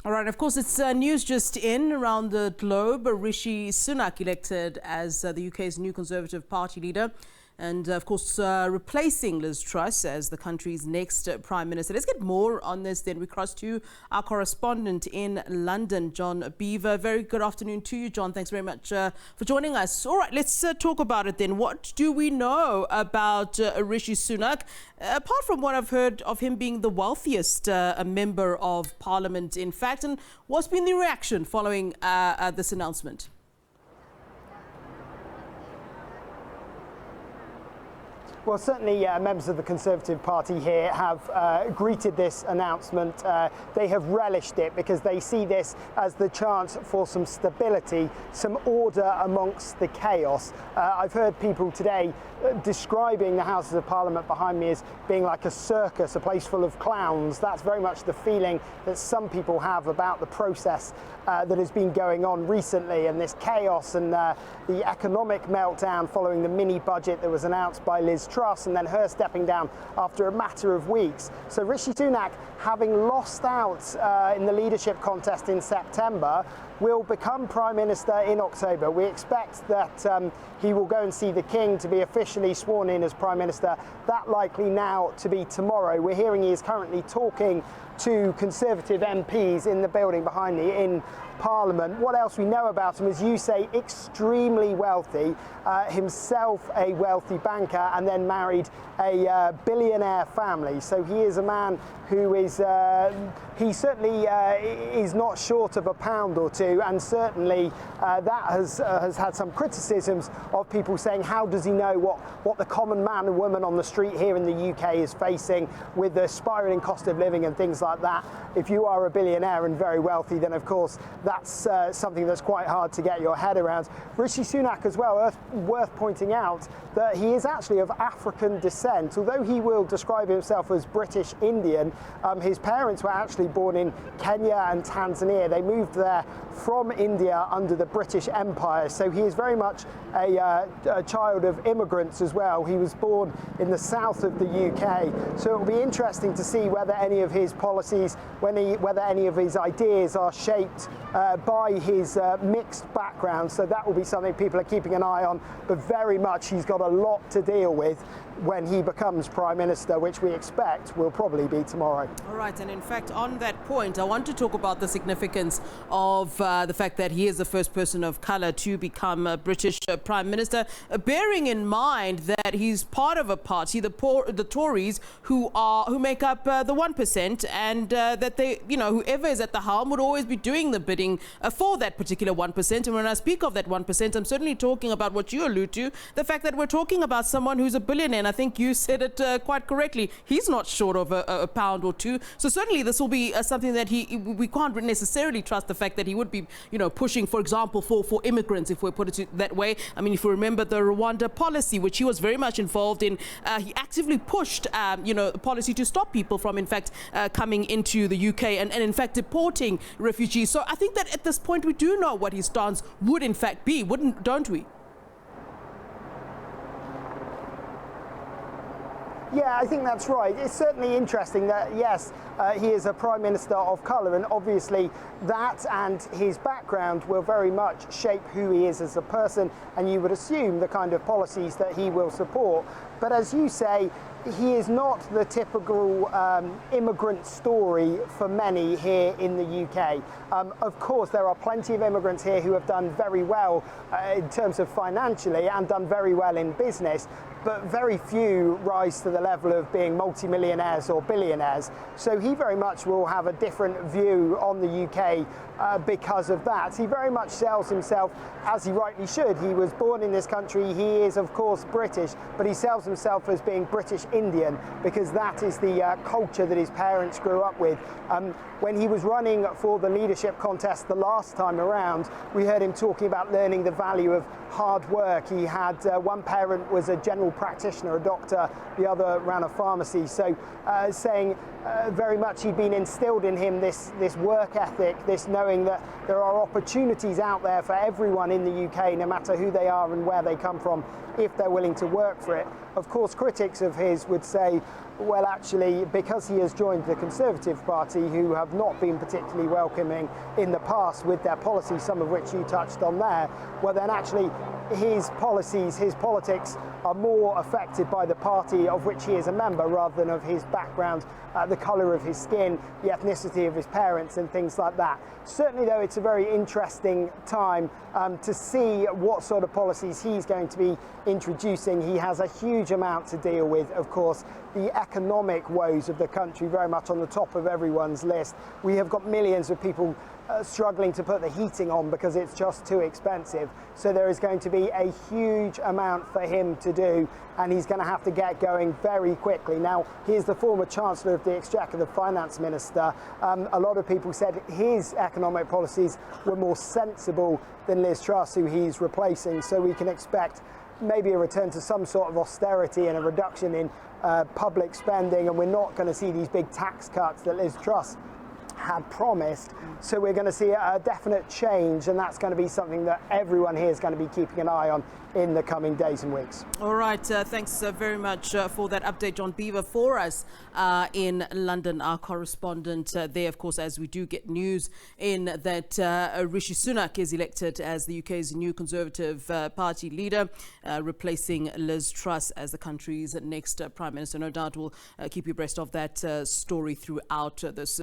All right, of course, it's news just in around the globe. Rishi Sunak elected as the UK's new Conservative Party leader and, of course, replacing Liz Truss as the country's next Prime Minister. Let's get more on this then. We cross to our correspondent in London, John Bevir. Very good afternoon to you, John. Thanks very much for joining us. All right, let's talk about it then. What do we know about Rishi Sunak, apart from what I've heard of him being the wealthiest member of Parliament, in fact, and what's been the reaction following this announcement? Well, certainly members of the Conservative Party here have greeted this announcement. They have relished it because they see this as the chance for some stability, some order amongst the chaos. I've heard people today describing the Houses of Parliament behind me as being like a circus, a place full of clowns. That's very much the feeling that some people have about the process that has been going on recently, and this chaos and the economic meltdown following the mini budget that was announced by Liz Truss and then her stepping down after a matter of weeks. So Rishi Sunak, having lost out in the leadership contest in September, will become Prime Minister in October. We expect that he will go and see the King to be officially sworn in as Prime Minister. That likely now to be tomorrow. We're hearing he is currently talking to Conservative MPs in the building behind me in Parliament. What else we know about him, as you say, extremely wealthy, himself a wealthy banker and then married a billionaire family. So he is a man who is, he certainly is not short of a pound or two, and certainly that has had some criticisms of people saying, how does he know what the common man and woman on the street here in the UK is facing with the spiralling cost of living and things like that. If you are a billionaire and very wealthy, then of course that's something that's quite hard to get your head around. Rishi Sunak as well, worth pointing out that he is actually of African descent. Although he will describe himself as British Indian, his parents were actually born in Kenya and Tanzania. They moved there from India under the British Empire. So he is very much a child of immigrants as well. He was born in the south of the UK. So it will be interesting to see whether any of his policies, whether any of his ideas are shaped by his mixed background. So that will be something people are keeping an eye on, but very much he's got a lot to deal with when he becomes Prime Minister, which we expect will probably be tomorrow. All right, and in fact, on that point, I want to talk about the significance of the fact that he is the first person of colour to become a British Prime Minister, bearing in mind that he's part of a party, the Tories, who make up the 1%, and that they, whoever is at the helm would always be doing the bidding for that particular 1%. And when I speak of that 1%, I'm certainly talking about what you allude to, the fact that we're talking about someone who's a billionaire. And I think you said it quite correctly. He's not short of a pound or two. So certainly this will be something that we can't necessarily trust the fact that he would be, pushing, for example, for immigrants, if we put it that way. I mean, if you remember the Rwanda policy, which he was very much involved in, he actively pushed, the policy to stop people from, in fact, coming into the UK and in fact, deporting refugees. So I think that at this point, we do know what his stance would, in fact, be, don't we? Yeah, I think that's right. It's certainly interesting that, yes, he is a Prime Minister of colour, and obviously that and his background will very much shape who he is as a person, and you would assume the kind of policies that he will support. But as you say, he is not the typical immigrant story for many here in the UK. Of course, there are plenty of immigrants here who have done very well in terms of financially and done very well in business, but very few rise to the level of being multimillionaires or billionaires. So he very much will have a different view on the UK because of that. He very much sells himself, as he rightly should. He was born in this country. He is, of course, British, but he sells himself as being British Indian because that is the culture that his parents grew up with. When he was running for the leadership contest the last time around, we heard him talking about learning the value of hard work. He had one parent was a general practitioner, a doctor, the other ran a pharmacy. So saying very much he'd been instilled in him this work ethic, this knowing that there are opportunities out there for everyone in the UK, no matter who they are and where they come from, if they're willing to work for it. Of course, critics of his would say, well, actually, because he has joined the Conservative Party, who have not been particularly welcoming in the past with their policies, some of which you touched on there, well, then actually his policies, his politics are more affected by the party of which he is a member rather than of his background, the colour of his skin, the ethnicity of his parents and things like that. Certainly, though, it's a very interesting time to see what sort of policies he's going to be introducing. He has a huge amount to deal with, of course. The economic woes of the country very much on the top of everyone's list. We have got millions of people struggling to put the heating on because it's just too expensive. So there is going to be a huge amount for him to do, and he's going to have to get going very quickly. Now, he's the former Chancellor of the Exchequer, the Finance Minister. A lot of people said his economic policies were more sensible than Liz Truss, who he's replacing. So we can expect maybe a return to some sort of austerity and a reduction in public spending, and we're not going to see these big tax cuts that Liz Truss had promised. So we're going to see a definite change, and that's going to be something that everyone here is going to be keeping an eye on in the coming days and weeks. All right, thanks very much for that update, John Bevir, for us in London, our correspondent there. Of course, as we do get news in that Rishi Sunak is elected as the UK's new Conservative Party leader, replacing Liz Truss as the country's next Prime Minister. No doubt we'll keep you abreast of that story throughout this